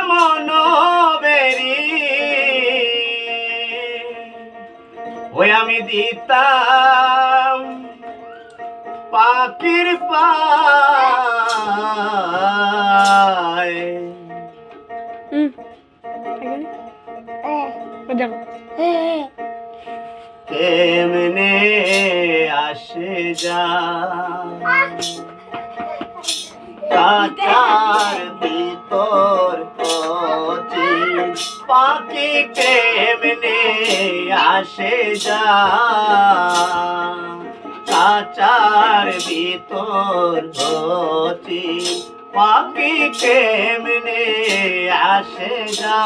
মনোবেরি ওই আমি দিতাম পাখির পায় কেমনে আসে যা কাটার ভিতর পাখি কেমনে আসে যা কাচার ভিতর পাখি কেমনে আসে যা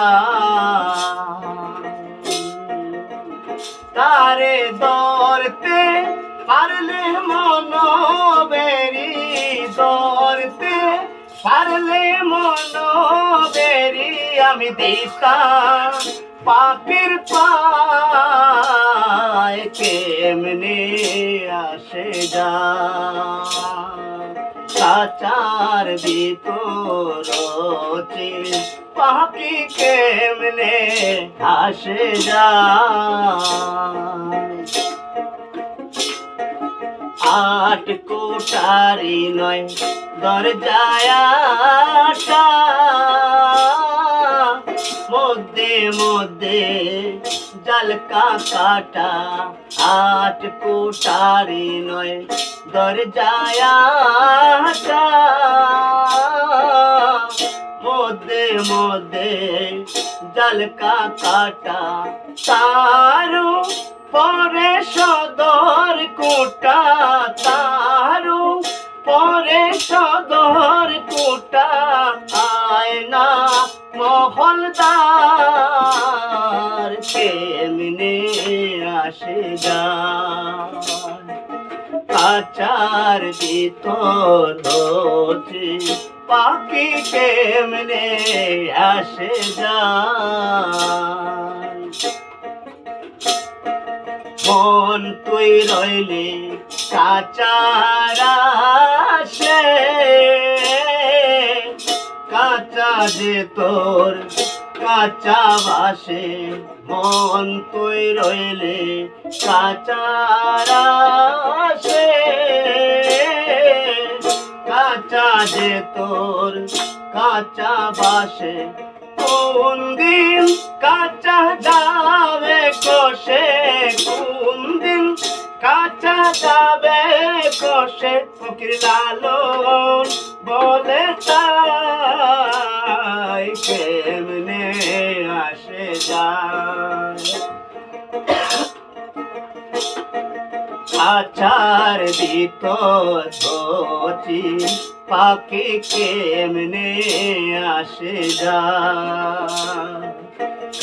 তারে ধরতে পারলে মনোবেরি ধরতে পারলে মনোবেরি আমি দিতাম পাখির পায় কেমনে আসে যা কাচার ভিতর পাখি কেমনে আসে যা আট কোটারি নয় দরজায় আটা মধ্যে মধ্যে জলকা কাটা আট কোটারি নয় দরজায় আটা মধ্যে মধ্যে জলকা কাটা তারু পরে সদর কোটা তারু পরে সদর কোটা আয়না মহলদার কেমনে আসে যা কাচার ভিতর পাখি কেমনে আসে যা মন তুই রইলে কাচারা সে কাঁচা যে তোর কাঁচা বাসে মন তুই রইলে কাচারা সে কাঁচা যে তোর কাঁচা বাসে কোন দিন কাঁচা যাবে কষে কোন দিন কাঁচা যাবে কষে ফকির লালন বলে তাই কেমনে আসে যায় কাচার ভিতর পাখি কেমনে আসে যা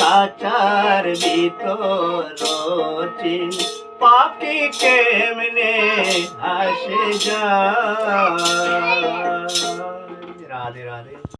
কাচার ভিতর পাখি কেমনে আসে যা রাধে রাধে।